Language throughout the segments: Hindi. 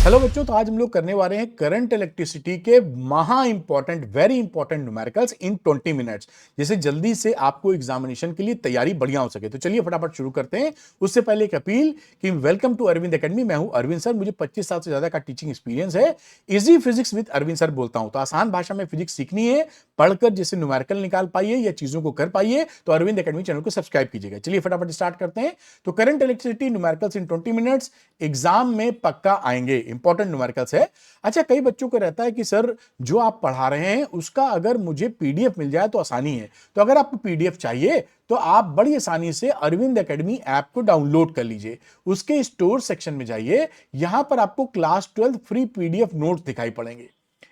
हेलो बच्चों, तो आज हम लोग करने वाले हैं करंट इलेक्ट्रिसिटी के महा इंपॉर्टेंट वेरी इंपॉर्टेंट न्यूमेरिकल्स इन 20 मिनट्स, जिससे जल्दी से आपको एग्जामिनेशन के लिए तैयारी बढ़िया हो सके। तो चलिए फटाफट शुरू करते हैं। उससे पहले एक अपील कि वेलकम टू अरविंद एकेडमी। मैं हूं अरविंद सर, मुझे 25 साल से ज्यादा का टीचिंग एक्सपीरियंस है। Easy physics with Arvind sir बोलता हूं। तो आसान भाषा में फिजिक्स सीखनी है, पढ़कर जिससे न्यूमेरिकल निकाल पाइए या चीजों को कर पाइए, तो अरविंद एकेडमी चैनल को सब्सक्राइब कीजिएगा। चलिए फटाफट स्टार्ट करते हैं। तो करंट इलेक्ट्रिसिटी न्यूमेरिकल्स इन 20 मिनट्स एग्जाम में पक्का आएंगे, इंपॉर्टेंट न्यूमेरिकल्स है। अच्छा, कई बच्चों को रहता है कि सर जो आप पढ़ा रहे हैं उसका अगर मुझे पीडीएफ मिल जाए तो आसानी है। तो अगर आपको पीडीएफ चाहिए तो आप बड़ी आसानी से अरविंद एकेडमी ऐप को डाउनलोड कर लीजिए। उसके स्टोर सेक्शन में जाइए, यहां पर आपको क्लास 12 फ्री पीडीएफ नोट्स दिखाई पड़ेंगे।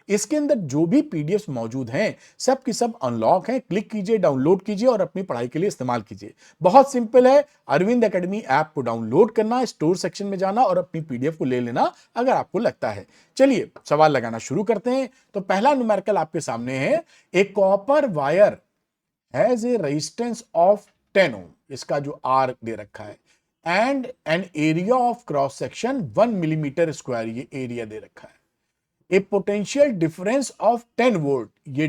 इसके अंदर जो भी पीडीएफ मौजूद हैं सब की सब अनलॉक हैं। क्लिक कीजिए, डाउनलोड कीजिए और अपनी पढ़ाई के लिए इस्तेमाल कीजिए। बहुत सिंपल है, अरविंद एकेडमी ऐप को डाउनलोड करना, स्टोर सेक्शन में जाना और अपनी पीडीएफ को ले लेना अगर आपको लगता है। चलिए सवाल लगाना शुरू करते हैं। तो पहला न्यूमेरिकल आपके सामने है। A copper wire has a resistance of 10 ohm, इसका जो आर दे रखा है, and an area of cross section 1 millimetre square, ये एरिया दे रखा है। A potential difference of 10 volt, ये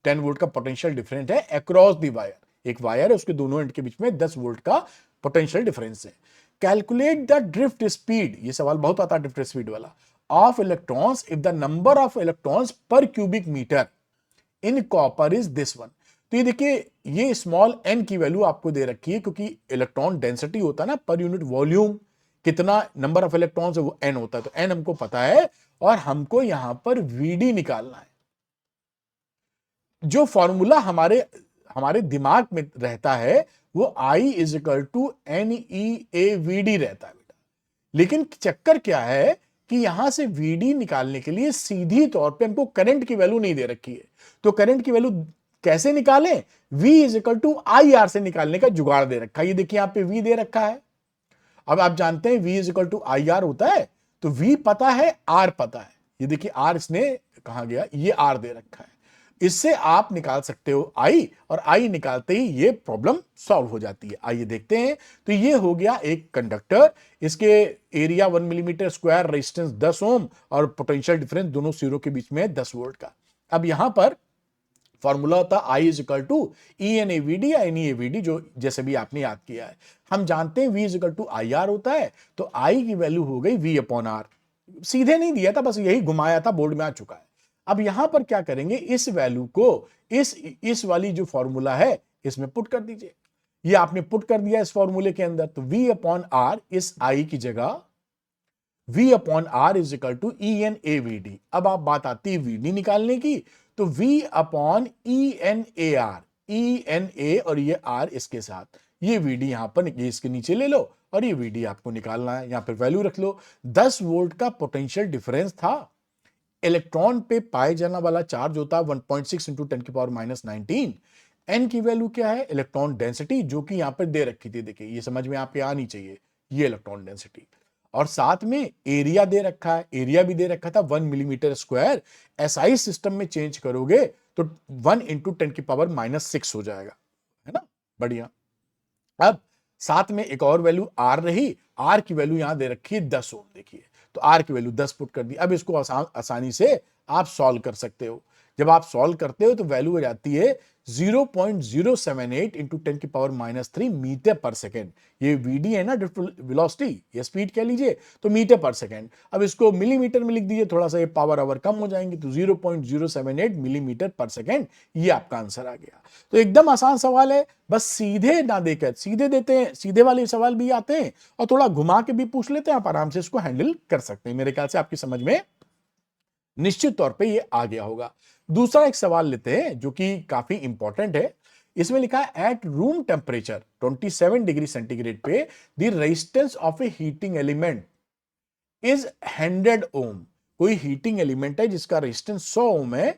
10 वोल्ट का पोटेंशियल डिफरेंस है अक्रॉस द वायर। एक वायर है, उसके दोनों एंड के बीच में 10 वोल्ट का पोटेंशियल डिफरेंस है। कैलकुलेट द ड्रिफ्ट स्पीड, ये सवाल बहुत आता है ड्रिफ्ट स्पीड वाला, of electrons if the number of electrons per cubic metre in copper is this one. तो ये देखिए, ये स्मॉल एन की वैल्यू आपको दे रखी है क्योंकि इलेक्ट्रॉन डेंसिटी होता है ना पर यूनिट वॉल्यूम, कितना नंबर ऑफ इलेक्ट्रॉन्स है वो एन होता है। तो एन हमको पता है और हमको यहां पर वीडी निकालना है। जो फॉर्मूला हमारे हमारे दिमाग में रहता है वो I is equal to N E A V D रहता है बेटा। लेकिन चक्कर क्या है कि यहां से वीडी निकालने के लिए सीधी तौर पे हमको करंट की वैल्यू नहीं दे रखी है। तो करंट की वैल्यू कैसे निकालें? V is equal to I R से निकालने का जुगाड़ दे रखा है। ये देखिए यहां पे V दे रखा है। अब आप जानते हैं V is equal to I R होता है, तो V पता है, R पता है। ये देखिए R इसने कहा गया, ये R दे रखा है। इससे आप निकाल सकते हो I, और I निकालते ही ये प्रॉब्लम सॉल्व हो जाती है। आइए देखते हैं। तो ये हो गया एक कंडक्टर, इसके एरिया 1 मिलीमीटर स्क्वायर, रेजिस्टेंस 10 ओम और पोटेंशियल डिफरेंस दोनों सिरों के बीच में 10 वोल्ट का। अब यहां पर फॉर्मूला होता है I is equal to E N A V D या N E A V D, जो जैसे भी आपने याद किया है। हम जानते हैं V is equal to I R होता है, तो I की वैल्यू हो गई V अपॉन आर। सीधे नहीं दिया था, बस यही घुमाया था, बोर्ड में आ चुका है। अब यहां पर क्या करेंगे, इस वैल्यू को इस वाली जो फॉर्मूला है इसमें पुट कर दीजिए। ये आपने पुट कर दिया इस फॉर्मूले के अंदर, तो V अपॉन आर इस I की जगह V upon R is equal to E N A V D. अब आप बात आती है वी डी निकालने की, तो V upon E N A R, E N A और ये आर इसके साथ, ये वी डी यहां पर ये इसके नीचे ले लो और ये वी डी आपको निकालना है। यहां पर वैल्यू रख लो। 10 वोल्ट का पोटेंशियल डिफरेंस था। इलेक्ट्रॉन पे पाए जाने वाला चार्ज होता है 1.6 इंटू 10 की पावर माइनस 19। एन की वैल्यू क्या है? इलेक्ट्रॉन डेंसिटी, जो कि यहां पर दे रखी थी। देखिए ये समझ में आपके आनी चाहिए, ये इलेक्ट्रॉन डेंसिटी, और साथ में एरिया दे रखा है। एरिया भी दे रखा था 1 मिलीमीटर स्क्वायर। एसआई सिस्टम में चेंज करोगे तो 1 इंटू 10 की पावर माइनस 6 हो जाएगा, है ना? बढ़िया। अब साथ में एक और वैल्यू आर रही। आर की वैल्यू यहां दे रखी है 10 ओम। देखिए, तो आर की वैल्यू 10 पुट कर दी। अब इसको आसानी से आप सॉल्व कर सकते हो। जब आप सॉल्व करते हो तो वैल्यू हो जाती है 0.078 इंटू 10 की पावर माइनस 3 मीटर पर सेकेंड। ये वीडी है ना, ड्रिफ्ट वेलोसिटी, ये स्पीड कह लीजिए, तो मीटर पर सेकेंड। अब इसको मिलीमीटर में लिख दीजिए, थोड़ा सा ये पावर आवर कम हो जाएंगे, तो 0.078 मिलीमीटर पर सेकेंड, ये आपका आंसर आ गया। तो एकदम आसान सवाल है, बस सीधे ना देकर सीधे देते हैं, सीधे वाले सवाल भी आते हैं और थोड़ा घुमा के भी पूछ लेते हैं, आप आराम से इसको हैंडल कर सकते हैं। मेरे ख्याल से आपकी समझ में निश्चित तौर पे ये आ गया होगा। दूसरा एक सवाल लेते हैं जो कि काफी इंपॉर्टेंट है। इसमें लिखा है at room temperature 27 degree centigrade पे the resistance of a heating element is 100 ohm. कोई हीटिंग एलिमेंट है जिसका रेजिस्टेंस 100 ओम है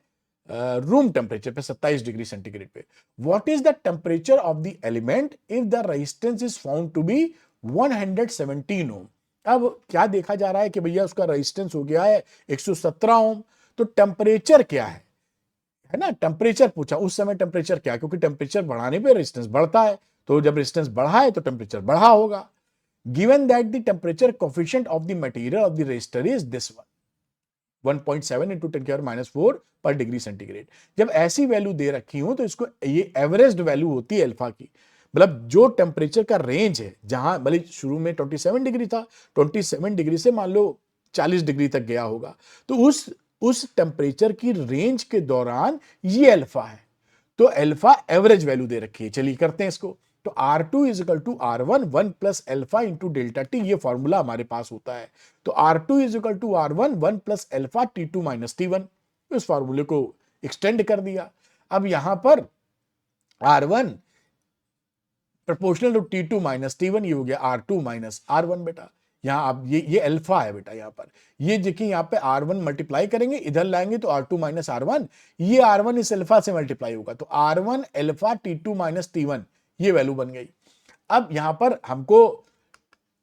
रूम टेम्परेचर पे, 27 डिग्री सेंटीग्रेड पे। What is the temperature of the element if the resistance is found to be 117 ohm. अब क्या देखा जा रहा है कि भैया उसका रेजिस्टेंस हो गया है 117 ओम, तो टेम्परेचर क्या है ना? टेम्परेचर पूछा, उस समय टेम्परेचर क्या, क्योंकि टेम्परेचर बढ़ाने पे रेजिस्टेंस बढ़ता है, तो जब रेजिस्टेंस बढ़ा है तो टेम्परेचर बढ़ा होगा। Given that the temperature coefficient of the material of the resistor is this one, 1.7 into 10⁻⁴ पर डिग्री सेंटीग्रेड। जब ऐसी वैल्यू दे रखी हो तो इसको ये एवरेज वैल्यू होती है अल्फा की, मतलब जो टेम्परेचर का रेंज है, जहां भले शुरू में 27 डिग्री था, 27 डिग्री से मान लो 40 डिग्री तक गया होगा, तो उस टेम्परेचर की रेंज के दौरान ये अल्फा है। तो अल्फा एवरेज वैल्यू दे रखी है। चलिए करते हैं इसको। तो R2 is equal to R1 1 plus alpha into delta T, ये फॉर्मूला हमारे पास होता है। तो R2 is equal to R1 1 plus alpha T2 minus T1, इस फॉर्मूले को एक्सटेंड कर दिया। अब यहां पर R1 proportional to T2 minus T1, ये हो गया R2 माइनस R1 बेटा। यहां आप ये अल्फा है बेटा, यहां पर ये देखिए, यहां पे R1 मल्टीप्लाई करेंगे, इधर लाएंगे तो R2 माइनस R1, ये R1 इस अल्फा से मल्टीप्लाई होगा, तो R1 alpha T2 minus T1, ये वैल्यू बन गई। अब यहां पर हमको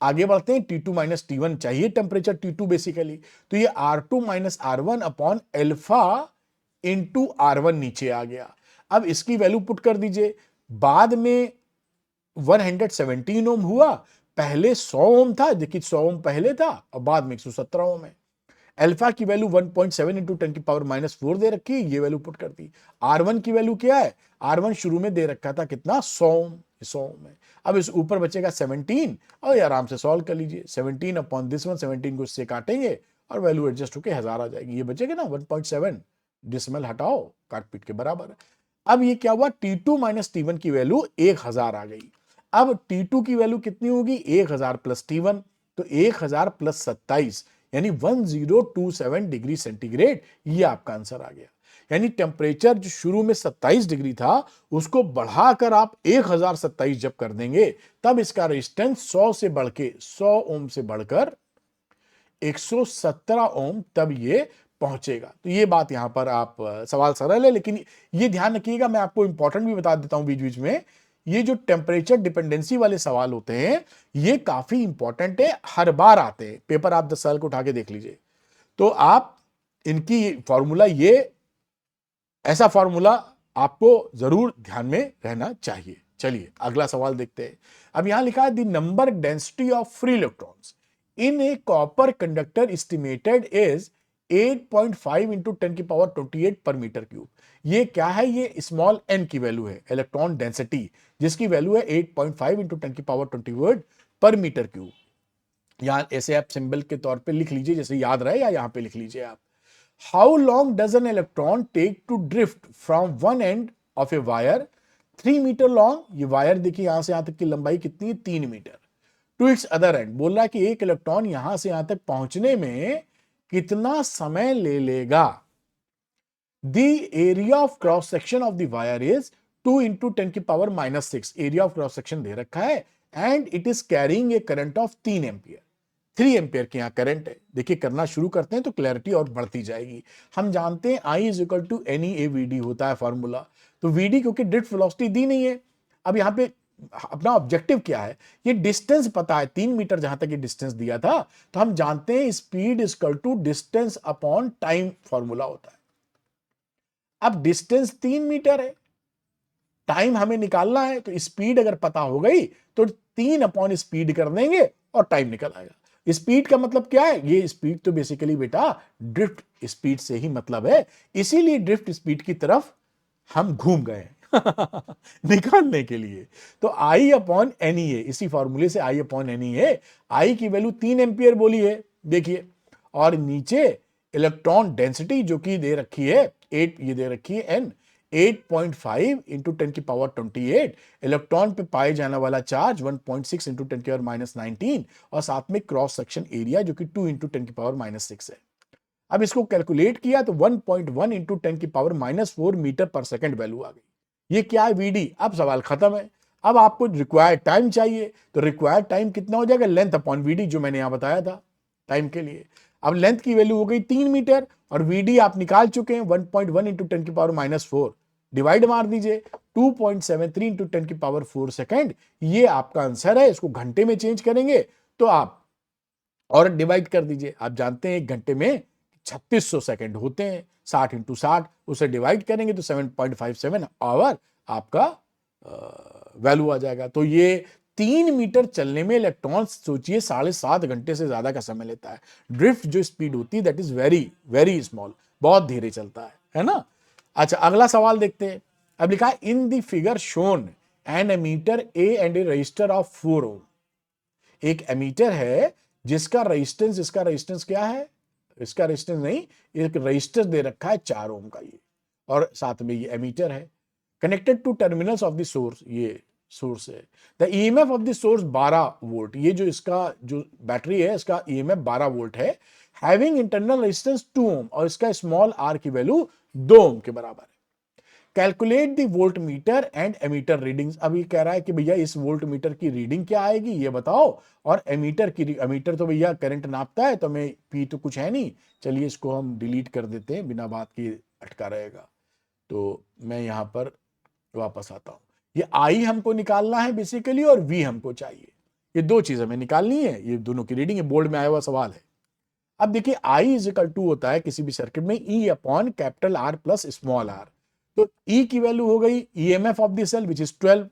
आगे बढ़ते हैं, T2 माइनस T1 चाहिए, टेम्परेचर T2 बेसिकली, तो ये R2 minus R1 upon alpha into R1 नीचे आ गया। अब इसकी वैल्यू पुट कर दीजिए, बाद में 117 ओम हुआ, पहले 100 ओम था, देखिए 100 ओम पहले था और बाद में 117 ओम है। अल्फा की वैल्यू 1.7 इंटू 10⁻⁴ दे रखी है, ये वैल्यू पुट कर दी। R1 की वैल्यू क्या है, R1 शुरू में दे रखा था कितना, 100 ओम, 100 ओम है। अब इस ऊपर बचेगा 17 और आराम से सॉल्व कर लीजिए, 17 अपॉन दिस वन, 17 को इससे काटेंगे और वैल्यू एडजस्ट होकर 1000 आ जाएगी, ये बचेगा ना 1.7, डिसमल हटाओ, काट पीट के बराबर। अब ये क्या हुआ, T2 माइनस T1 की वैल्यू 1000 आ गई। अब T2 की वैल्यू कितनी होगी, 1000 प्लस T1, तो 1000 प्लस 27 यानी 1027 डिग्री सेंटीग्रेड, ये आपका आंसर आ गया। यानी टेम्परेचर जो शुरू में 27 डिग्री था, उसको बढ़ाकर आप 1027 जब कर देंगे, तब इसका रेजिस्टेंस 100 से बढ़ के 100 ओम से बढ़कर 117 ओम तब ये पहुंचेगा। तो ये बात यहां पर आप सवाल सरल है, लेकिन ये ध्यान रखिएगा, मैं आपको इंपॉर्टेंट भी बता देता हूं बीच बीच में, ये जो टेम्परेचर डिपेंडेंसी वाले सवाल होते हैं, ये काफी इंपॉर्टेंट है, हर बार आते हैं पेपर, आप 10 साल को उठा के देख लीजिए। तो आप इनकी फॉर्मूला, ये ऐसा फॉर्मूला आपको जरूर ध्यान में रहना चाहिए। चलिए अगला सवाल देखते हैं। अब यहां लिखा है the number density of free electrons in A copper conductor estimated is 8.5 into 10⁻28 पर मीटर क्यूब। ये क्या है, ये स्मॉल n की वैल्यू है, इलेक्ट्रॉन डेंसिटी, जिसकी वैल्यू है 8.5 इंटू 10⁻28 पर मीटर क्यूब। यहां ऐसे आप सिंबल के तौर पे लिख लीजिए, जैसे याद रहे, या यहां पे लिख लीजिए आप। How long does an electron take to drift from one end of a wire 3 metre long, ये वायर देखिए यहां से यहां तक की लंबाई कितनी है, 3 metre, to its other end. बोल रहा है कि एक इलेक्ट्रॉन यहां से यहां तक पहुंचने में कितना समय ले लेगा। The area of cross section of the wire is 2 into 10⁻⁻6, area of cross section दे रखा है, and it is carrying a current of 3 ampere. 3 ampere के यहां करंट है। देखिए करना शुरू करते हैं तो क्लैरिटी और बढ़ती जाएगी। हम जानते हैं I is equal to N A V होता है फॉर्मूला। तो वीडी क्योंकि ड्रिफ्ट वेलोसिटी दी नहीं है, अब यहां पे अपना ऑब्जेक्टिव क्या है, ये डिस्टेंस पता है 3 मीटर जहां तक ये डिस्टेंस दिया था, तो हम जानते हैं speed is equal to distance upon time formula होता है। अब डिस्टेंस 3 मीटर है, टाइम हमें निकालना है, तो स्पीड अगर पता हो गई तो 3 अपॉन स्पीड कर देंगे और टाइम निकल आएगा। स्पीड का मतलब क्या है, ये स्पीड तो बेसिकली बेटा ड्रिफ्ट स्पीड से ही मतलब है, इसीलिए ड्रिफ्ट स्पीड की तरफ हम घूम गए निकालने के लिए। तो I अपॉन एन ई, इसी फॉर्मूले से I अपॉन एन ई, आई की वैल्यू 3 एम्पियर बोली है, देखिए, और नीचे इलेक्ट्रॉन डेंसिटी जो कि दे रखी है 8, ये दे रखी है n, 8.5 इंटू 10⁻28, इलेक्ट्रॉन पे पाए जाने वाला चार्ज 1.6 इंटू 10⁻⁻19, और साथ में क्रॉस सेक्शन एरिया जो कि 2 इंटू 10⁻⁻6 है। अब इसको कैलकुलेट किया तो 1.1 इंटू 10⁻⁻4 मीटर पर सेकंड वैल्यू आ गई। ये क्या है, वीडी। अब सवाल खत्म है। अब आपको रिक्वायर्ड टाइम चाहिए, तो रिक्वायर्ड टाइम कितना हो जाएगा, लेंथ अपॉन वीडी, जो मैंने यहां बताया था टाइम के लिए। अब लेंथ की वैल्यू हो गई 3 मीटर और वीडी आप निकाल चुके हैं 1.1 इंटू 10⁻⁻4, डिवाइड मार दीजिए 2.73 इंटू 10⁻4 सेकेंड, ये आपका आंसर है। इसको घंटे में चेंज करेंगे तो आप और डिवाइड कर दीजिए, आप जानते हैं एक घंटे में 3600 सेकंड होते हैं, 60 इंटू 60, उसे डिवाइड करेंगे तो 7.57 आवर आपका वैल्यू आ जाएगा। तो ये 3 मीटर चलने में इलेक्ट्रॉन सोचिए 7.5 घंटे से ज्यादा का समय लेता है। ड्रिफ्ट जो स्पीड होती है that is very very small, बहुत धीरे चलता है ना। अच्छा, अगला सवाल देखते हैं। अब लिखा है in the figure shown an ammeter A and a resistor of 4 ohm. एक एमीटर है जिसका रेजिस्टेंस क्या है, इसका रेजिस्टेंस नहीं, एक रजिस्टर दे रखा है 4 ओम का ये, और साथ में ये एमीटर है connected to terminals of the source, ये सोर्स है। The EMF of the source 12 volt, ये जो इसका जो बैटरी है इसका ईएमएफ 12 वोल्ट है, हैविंग इंटरनल रेजिस्टेंस 2 ओम, और इसका स्मॉल आर की वैल्यू 2 ओम के बराबर है। Calculate the voltmeter and ammeter readings. अब ये कह रहा है कि भैया इस वोल्ट मीटर की रीडिंग क्या आएगी ये बताओ, और एमीटर की, एमीटर तो भैया करंट नापता है, तो मैं पी तो कुछ है नहीं, चलिए इसको हम डिलीट कर देते हैं, बिना बात के अटका रहेगा। तो मैं यहां पर वापस आता हूं। ये आई हमको निकालना है बेसिकली, और वी हमको चाहिए, ये दो चीज हमें निकालनी है, ये दोनों की रीडिंग बोर्ड में आया हुआ सवाल है। अब देखिए आई इज इक्वल टू होता है किसी भी सर्किट में E upon capital R plus small R. तो ई की वैल्यू हो गई EMF of the cell which is 12,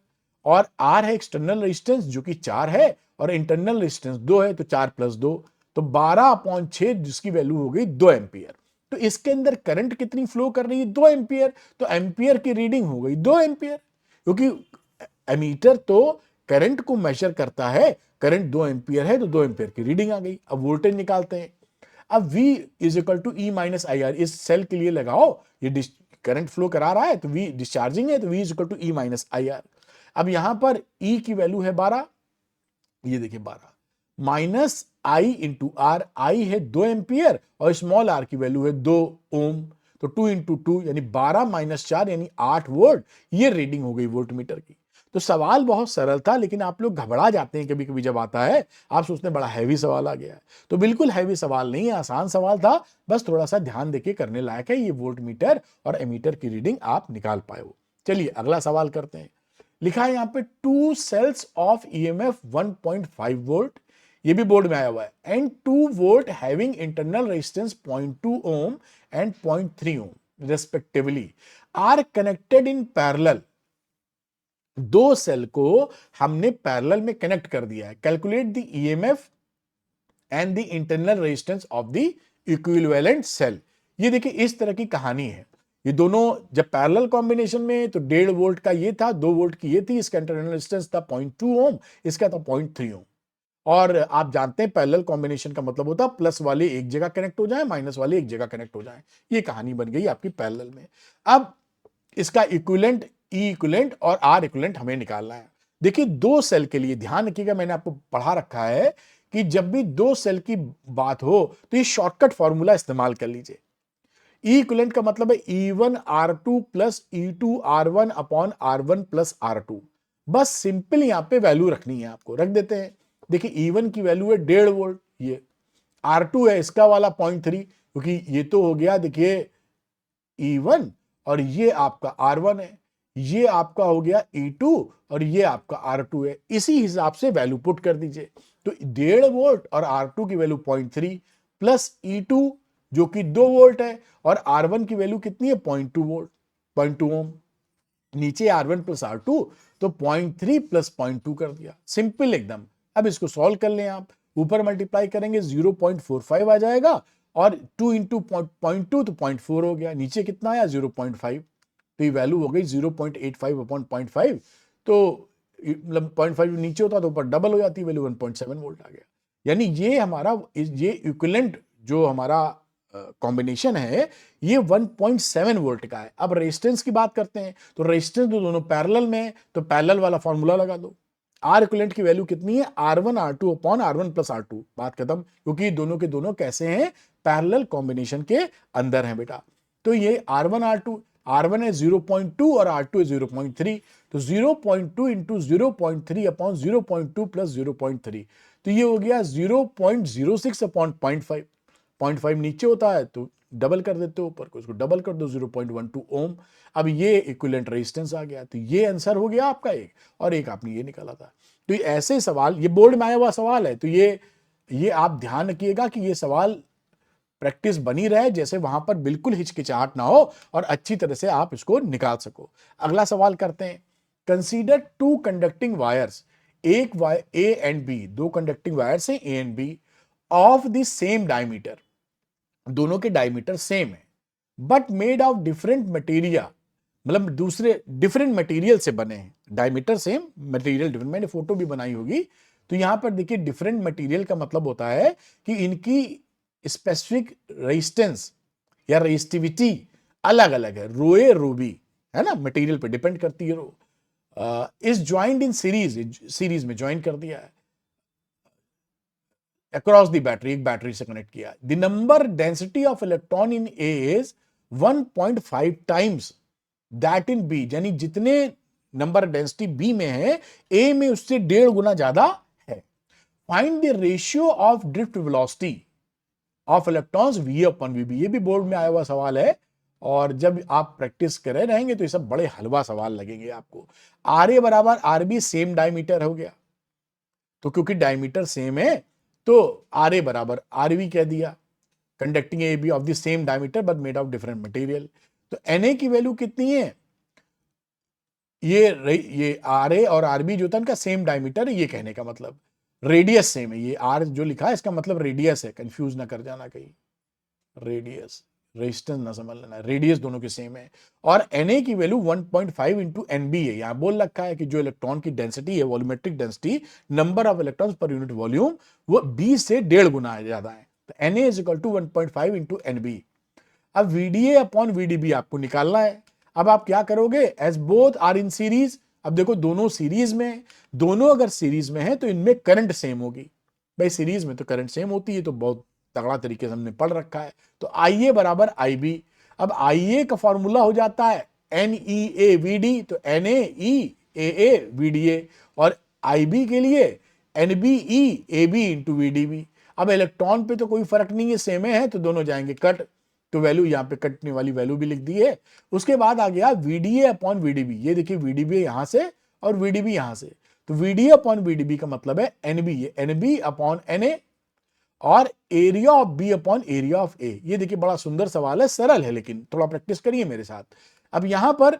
और आर है एक्सटर्नल रेजिस्टेंस जो कि 4 है, और इंटरनल रेजिस्टेंस 2 है, तो 4 + 2, तो 12/6 जिसकी वैल्यू हो गई 2 एम्पियर। तो इसके अंदर करंट कितनी फ्लो कर रही है, 2 एम्पियर, तो एम्पियर की रीडिंग हो गई 2 एम्पियर, क्योंकि एमीटर तो करंट को मेजर करता है, करंट 2 एम्पियर है तो 2 एम्पियर की रीडिंग आ गई। अब वोल्टेज निकालते हैं। अब V is equal to E minus I R, इस सेल के लिए लगाओ, ये करंट फ्लो करा रहा है तो V डिस्चार्जिंग है, तो V is equal to E minus I R. अब यहां पर E की वैल्यू है 12, ये देखिए 12 माइनस आई इंटू आर, आई है 2 एम्पियर और स्मॉल आर की वैल्यू है 2 ओम, तो 2 इंटू 2 यानी 12 - 4 यानी 8 वोल्ट, ये रीडिंग हो गई वोल्ट मीटर की। तो सवाल बहुत सरल था, लेकिन आप लोग घबरा जाते हैं कभी कभी जब आता है, आप सोचते हैं बड़ा हैवी सवाल आ गया है। तो बिल्कुल हैवी सवाल नहीं है, आसान सवाल था, बस थोड़ा सा ध्यान देके करने लायक है। ये वोल्ट मीटर और एमीटर की रीडिंग आप निकाल पाए हो। चलिए अगला सवाल करते हैं। लिखा है यहां पे 2 सेल्स ऑफ ईएमएफ 1.5 वोल्ट, ये भी बोर्ड में आया हुआ है, and 2 volt having internal resistance 0.2 ohm and 0.3 ohm respectively are connected in parallel. दो सेल को हमने पैरेलल में कनेक्ट कर दिया है। Calculate the EMF and the internal resistance of the equivalent cell. ये देखिए इस तरह की कहानी है। ये दोनों जब पैरेलल कॉम्बिनेशन में तो 1.5 वोल्ट का ये था, 2 वोल्ट की ये थी, इसका इंटरनल रेजिस्टेंस था 0.2 ओम, इसका था 0.3 ओम। और आप जानते हैं पैरेलल कॉम्बिनेशन का मतलब होता है प्लस वाले एक जगह कनेक्ट हो जाए, माइनस वाले एक जगह कनेक्ट हो जाए। ये कहानी बन गई आपकी पैरेलल में। अब इसका इक्विवेलेंट ई इक्विवेलेंट और आर इक्विवेलेंट हमें निकालना है। देखिए दो सेल के लिए ध्यान रखिएगा, मैंने आपको पढ़ा रखा है कि जब भी दो सेल की बात हो तो ये शॉर्टकट फॉर्मूला इस्तेमाल कर लीजिए। ई इक्विवेलेंट का मतलब है E1 R2 plus E2 R1 upon R1 plus R2। बस सिंपल यहां पे वैल्यू रखनी है, आपको रख देते हैं। देखिए E1 की वैल्यू है 1.5 वोल्ट, ये R2 है इसका वाला 0.3, क्योंकि ये तो हो गया देखिए E1 और ये आपका R1 है, ये आपका हो गया E2 और ये आपका R2 है। इसी हिसाब से वैल्यू पुट कर दीजिए। तो 1.5 वोल्ट और R2 की वैल्यू 0.3 प्लस E2 जो कि 2 वोल्ट है, और R1 की वैल्यू कितनी है 0.2 वोल्ट, 0.2 ओम। नीचे R1 प्लस R2, तो 0.3 प्लस 0.2 कर दिया, सिंपल एकदम। अब इसको सॉल्व कर लें आप, ऊपर मल्टीप्लाई करेंगे 0.45 आ जाएगा, और 2 इंटू 0.2 तो 0.4 हो गया, नीचे कितना आया 0.5, तो ये वैल्यू हो गई 0.85 अपॉन 0.5। तो मतलब 0.5 नीचे होता तो ऊपर डबल हो जाती, वैल्यू 1.7 वोल्ट आ गया। यानी ये हमारा ये इक्विवेलेंट जो हमारा कॉम्बिनेशन है ये 1.7 वोल्ट का है। अब रेजिस्टेंस की बात करते हैं, तो रेजिस्टेंस तो दोनों पैरेलल में है, तो पैरेलल वाला फॉर्मूला लगा दो। आर इक्विवेलेंट की वैल्यू कितनी है R1 R2 upon R1 plus R2, बात खत्म, क्योंकि दोनों के दोनों कैसे हैं, पैरेलल कॉम्बिनेशन के अंदर हैं बेटा। तो ये R1 R2, R1 है 0.2 और R2 है 0.3, तो 0.2 इंटू 0.3 अपॉन 0.2 प्लस 0.3, तो ये हो गया 0.06 अपॉन 0.5। 0.5 नीचे होता है तो डबल कर देते हो ऊपर को, इसको डबल कर दो 0.12 ओम। अब ये इक्विवेलेंट रेजिस्टेंस आ गया, तो ये आंसर हो गया आपका एक, और एक आपने ये निकाला था। तो ये ऐसे सवाल, ये बोर्ड में आया हुआ सवाल है, तो ये आप ध्यान रखिएगा कि ये सवाल प्रैक्टिस बनी रहे, जैसे वहां पर बिल्कुल हिचकिचाहट ना हो और अच्छी तरह से आप इसको निकाल सको। अगला सवाल करते हैं। कंसीडर 2 कंडक्टिंग वायर्स, एक वायर ए एंड बी, दो कंडक्टिंग वायर्स हैं A and B of the same diameter, दोनों के डायमीटर सेम है, but made of different material, मतलब दूसरे डिफरेंट मटेरियल से बने हैं, डायमीटर सेम मटेरियल डिफरेंट, मैंने फोटो भी बनाई होगी। तो यहां पर देखिए डिफरेंट मटेरियल का मतलब होता है कि इनकी स्पेसिफिक रेजिस्टेंस या रेजिस्टिविटी अलग अलग है, रो ए रो बी, है ना, मटेरियल पे डिपेंड करती है rho. Is joined in series, series में ज्वाइन कर दिया है अक्रॉस द बैटरी, एक बैटरी से कनेक्ट किया। The number density of electron in A is 1.5 times that in B, यानी जितने नंबर डेंसिटी बी में है ए में उससे 1.5 गुना ज्यादा है। Find the ratio of drift velocity of electrons V upon V B, ये भी बोर्ड में आया हुआ सवाल है, और जब आप प्रैक्टिस करे रहेंगे तो ये सब बड़े हलवा सवाल लगेंगे आपको। आर ए बराबर आर बी, सेम डायमीटर हो गया, तो क्योंकि डायमीटर सेम है तो आर ए बराबर आर बी कह दिया, conducting A B of the same diameter but made of different material. तो एन ए की वैल्यू कितनी है, ये आर ए और आर बी जो था इनका सेम डायमीटर है, ये कहने का मतलब रेडियस सेम है, ये आर जो लिखा है इसका मतलब रेडियस है, कंफ्यूज ना कर जाना कहीं, रेडियस रेजिस्टेंस ना समझ लेना, रेडियस दोनों के सेम है। और Na की वैल्यू 1.5 इंटू एनबी है, यहां बोल रखा है कि जो इलेक्ट्रॉन की डेंसिटी है, volumetric density, number of electrons पर यूनिट वॉल्यूम, वो 20 से 1.5 गुना ज्यादा है। तो Na is equal to 1.5 into NB. अब VDA अपॉन VDB आपको निकालना है। अब आप क्या करोगे, as both are in series, अब देखो दोनों सीरीज में, दोनों अगर सीरीज में है तो इनमें करंट सेम होगी, भाई सीरीज में तो करंट सेम होती है, तो बहुत तगड़ा तरीके से हमने पढ़ रखा है। तो IA बराबर IB, अब IA का फॉर्मूला हो जाता है NEAVD, तो NAEAAVDA, और IB के लिए NBEAB इंटू VDB। अब इलेक्ट्रॉन पे तो कोई फर्क नहीं है, सेम है, तो दोनों जाएंगे कट, तो वैल्यू यहां पे कटने वाली वैल्यू भी लिख दी है। उसके बाद आ गया VDA अपॉन VDB, ये देखिए VDB यहां से और VDB यहां से, तो VDA अपॉन VDB का मतलब है NB, ये NB अपॉन NA, और area of B upon area of A. ये देखिए बड़ा सुंदर सवाल है, सरल है, लेकिन थोड़ा प्रैक्टिस करिए मेरे साथ। अब यहां पर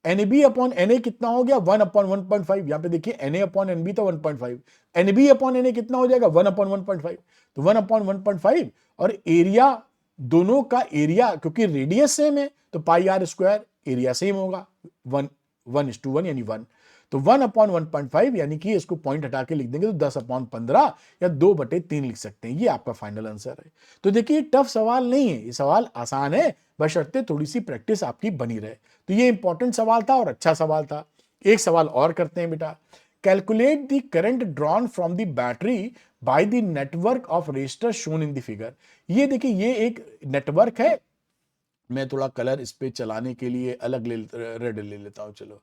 एनबी अपॉन एनए कितना हो गया, 1 अपॉन 1.5, यहां पे देखिए एनए अपॉन एनबी तो 1.5, एनबी अपॉन एनए कितना हो जाएगा 1 अपॉन 1.5, तो 1 अपॉन 1.5, और एरिया दोनों का एरिया क्योंकि रेडियस सेम है तो पाई आर स्क्वायर, एरिया सेम होगा 1:1 यानी 1, तो 1 अपॉन 1.5, यानी कि इसको पॉइंट हटा के लिख देंगे तो 10 अपॉन 15 या 2/3 लिख सकते हैं, ये आपका फाइनल आंसर है। तो देखिए टफ सवाल नहीं है, ये सवाल आसान है, बशर्ते थोड़ी सी प्रैक्टिस आपकी बनी रहे। तो ये इंपॉर्टेंट सवाल था और अच्छा सवाल था। एक सवाल और करते हैं बेटा, calculate the current drawn from the battery by the network of resistor shown in the figure. ये देखिए ये एक नेटवर्क है, मैं थोड़ा कलर इस पे चलाने के लिए अलग रेड ले लेता हूं, चलो।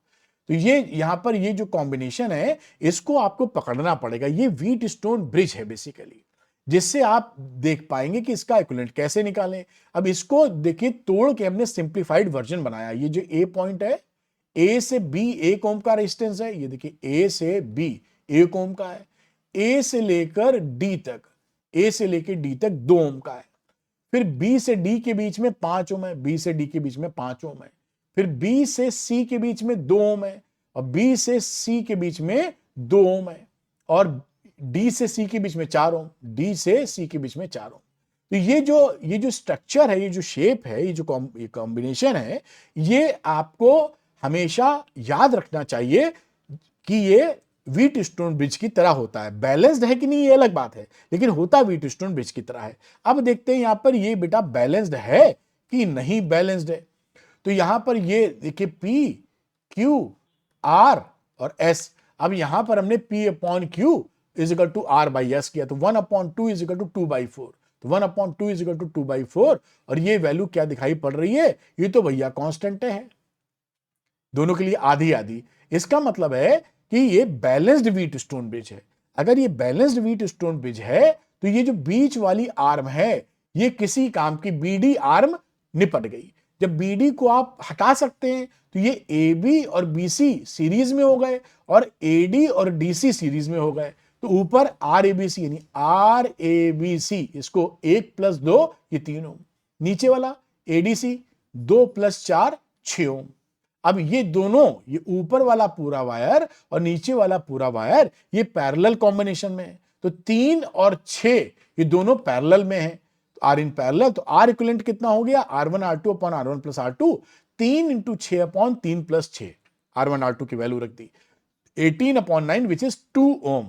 तो ये यहां पर ये जो कॉम्बिनेशन है इसको आपको पकड़ना पड़ेगा, ये व्हीट स्टोन ब्रिज है बेसिकली, जिससे आप देख पाएंगे कि इसका इक्विवेलेंट कैसे निकालें। अब इसको देखिए तोड़ के हमने सिंप्लीफाइड वर्जन बनाया। ये जो ए पॉइंट है, ए से बी 1 ओम का रेजिस्टेंस है, ये देखिए ए से बी 1 ओम का है, ए से लेकर डी तक, ए से लेकर डी तक 2 ओम का है, फिर बी से डी के बीच में 5 ओम है, बी से डी के बीच में 5 ओम है, फिर बी से सी के बीच में 2 ओम है, और बी से सी के बीच में 2 ओम है, और डी से सी के बीच में 4 ओम, डी से सी के बीच में 4 ओम। तो ये जो स्ट्रक्चर है, ये जो शेप है, ये जो कॉम्बिनेशन है, ये आपको हमेशा याद रखना चाहिए कि ये व्हीट स्टोन ब्रिज की तरह होता है। बैलेंस्ड है कि नहीं ये अलग बात है, लेकिन होता व्हीट स्टोन ब्रिज की तरह है। अब देखते हैं यहां पर ये बेटा बैलेंस्ड है कि नहीं बैलेंस्ड है। तो यहां पर ये देखिए P, Q, R और S। अब यहां पर हमने P upon Q is equal to R by S किया, तो 1/2 इज इक्वल टू 2/4, तो 1/2 इज इक्वल टू 2/4, और ये वैल्यू क्या दिखाई पड़ रही है, ये तो भैया कांस्टेंट है, दोनों के लिए आधी आधी। इसका मतलब है कि ये बैलेंस्ड व्हीट स्टोन ब्रिज है। अगर ये बैलेंस्ड व्हीट स्टोन ब्रिज है तो ये जो बीच वाली आर्म है ये किसी काम की, BD आर्म निपट गई। जब BD को आप हटा सकते हैं तो ये AB और BC सीरीज में हो गए और AD और DC सीरीज में हो गए, तो ऊपर RABC यानी RABC, इसको 1 + 2 ये 3 ओम, नीचे वाला ADC 2 + 4 6 ओम। अब ये दोनों, ये ऊपर वाला पूरा वायर और नीचे वाला पूरा वायर, ये पैरेलल कॉम्बिनेशन में है। तो 3 और 6 ये दोनों पैरेलल में है, आर इन पैरेलल। तो आर इक्विवेलेंट कितना हो गया, R1 R2 upon R1 plus R2, 3 into 6 upon 3 plus 6, R1 R2 की वैल्यू रख दी 18 अपॉन 9 विच इज 2 ओम।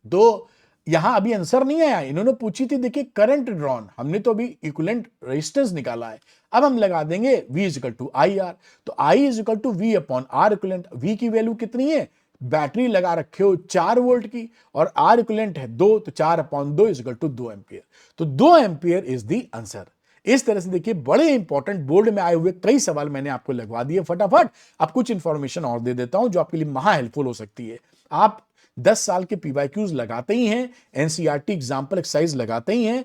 तो यहां अभी आंसर नहीं आया, इन्होंने पूछी थी देखिए करंट ड्रॉन, हमने तो अभी इक्विवेलेंट रेजिस्टेंस निकाला है। अब हम लगा देंगे V is equal to I R, तो I is equal to V upon R equivalent. V की वैल्यू कितनी है, बैटरी लगा रखे हो 4 वोल्ट की और R इक्विवेलेंट है 2, तो 4 upon 2 is equal to 2 ampere. तो 2 एम्पियर इज द आंसर। इस तरह से देखिए बड़े इंपॉर्टेंट बोर्ड में आए हुए कई सवाल मैंने आपको लगवा दिए फटाफट। अब कुछ इंफॉर्मेशन और दे देता हूं जो आपके लिए महा हेल्पफुल हो सकती है। आप 10 साल के पीवाईक्यूज लगाते ही हैं, एनसीईआरटी एग्जाम्पल एक्सरसाइज लगाते ही हैं,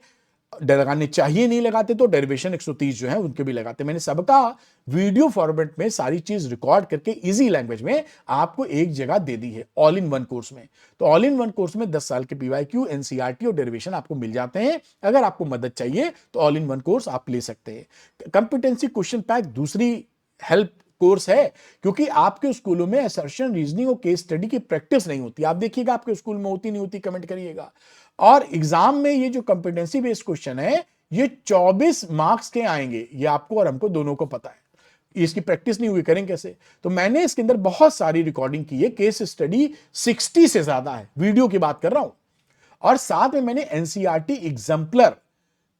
लगाने चाहिए, नहीं लगाते तो डेरिवेशन 130 जो है उनके भी लगाते। मैंने सबका वीडियो फॉर्मेट में सारी चीज रिकॉर्ड करके इजी लैंग्वेज में आपको एक जगह दे दी है, ऑल इन वन कोर्स में। तो ऑल इन वन कोर्स में 10 साल के पीवाईक्यू, एनसीईआरटी और डेरिवेशन आपको मिल जाते हैं। अगर आपको मदद चाहिए तो ऑल इन वन कोर्स आप ले सकते हैं। कंपिटेंसी क्वेश्चन पैक दूसरी हेल्प कोर्स है, क्योंकि आपके स्कूलों में असर्शन, रीजनिंग और केस स्टडी की प्रैक्टिस नहीं होती। आप देखिएगा आपके स्कूल में होती नहीं होती, कमेंट करिएगा। और एग्जाम में ये जो कंपिटेंसी बेस्ड क्वेश्चन है ये 24 मार्क्स के आएंगे, ये आपको और हमको दोनों को पता है। इसकी प्रैक्टिस नहीं हुई, करें कैसे? तो मैंने इसके अंदर बहुत सारी रिकॉर्डिंग की है, केस स्टडी 60 से ज्यादा है, वीडियो की बात कर रहा हूं। और साथ में मैंने एनसीईआरटी एग्जाम्पलर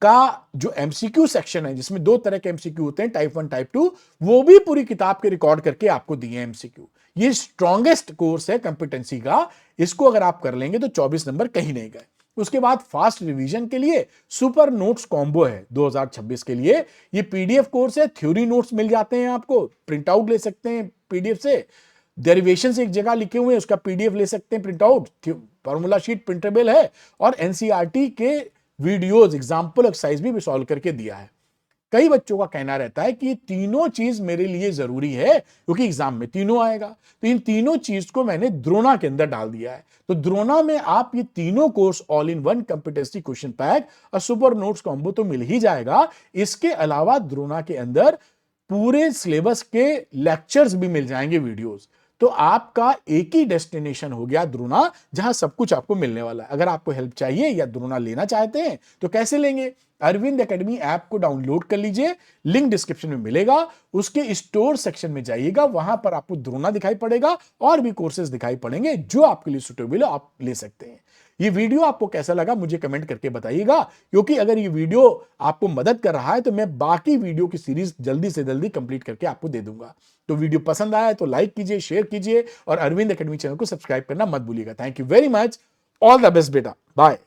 का जो एमसीक्यू सेक्शन है, जिसमें 2 तरह के एमसीक्यू होते हैं, टाइप 1 टाइप 2, वो भी पूरी किताब के रिकॉर्ड करके आपको दिए एमसीक्यू। ये स्ट्रॉन्गेस्ट कोर्स है कंपिटेंसी का, इसको अगर आप कर लेंगे तो 24 नंबर कहीं नहीं गए। उसके बाद फास्ट रिवीजन के लिए सुपर नोट्स कॉम्बो है 2026 के लिए। ये पीडीएफ कोर्स है, थ्योरी नोट्स मिल जाते हैं, आपको प्रिंट आउट ले सकते हैं पीडीएफ से, डेरिवेशन से एक जगह लिखे हुए हैं उसका पीडीएफ ले सकते हैं print out, formula sheet printable है, और एनसीईआरटी के वीडियोस, एग्जाम्पल एक्सरसाइज भी सॉल्व करके दिया है। कई बच्चों का कहना रहता है कि ये तीनों चीज मेरे लिए जरूरी है क्योंकि एग्जाम में तीनों आएगा, तो इन तीनों चीज को मैंने द्रोणा के अंदर डाल दिया है। तो द्रोणा में आप ये तीनों course, all in one competency question pack और सुपर नोट्स कॉम्बो तो मिल ही जाएगा। इसके अलावा द्रोणा के अंदर पूरे सिलेबस के लेक्चर्स भी मिल जाएंगे, वीडियोस। तो आपका एक ही डेस्टिनेशन हो गया द्रोणा, जहां सब कुछ आपको मिलने वाला है। अगर आपको हेल्प चाहिए या द्रोणा लेना चाहते हैं तो कैसे लेंगे? अरविंद एकेडमी ऐप को डाउनलोड कर लीजिए, लिंक डिस्क्रिप्शन में मिलेगा, उसके स्टोर सेक्शन में जाइएगा, वहां पर आपको द्रोणा दिखाई पड़ेगा और भी कोर्सेज दिखाई पड़ेंगे जो आपके लिए सुटेबल है, आप ले सकते हैं। ये वीडियो आपको कैसा लगा मुझे कमेंट करके बताइएगा, क्योंकि अगर ये वीडियो आपको मदद कर रहा है तो मैं बाकी वीडियो की सीरीज जल्दी से जल्दी कंप्लीट करके आपको दे दूंगा। तो वीडियो पसंद आया तो लाइक कीजिए, शेयर कीजिए और अरविंद एकेडमी चैनल को सब्सक्राइब करना मत भूलिएगा। Thank you very much, all the best बेटा, बाय।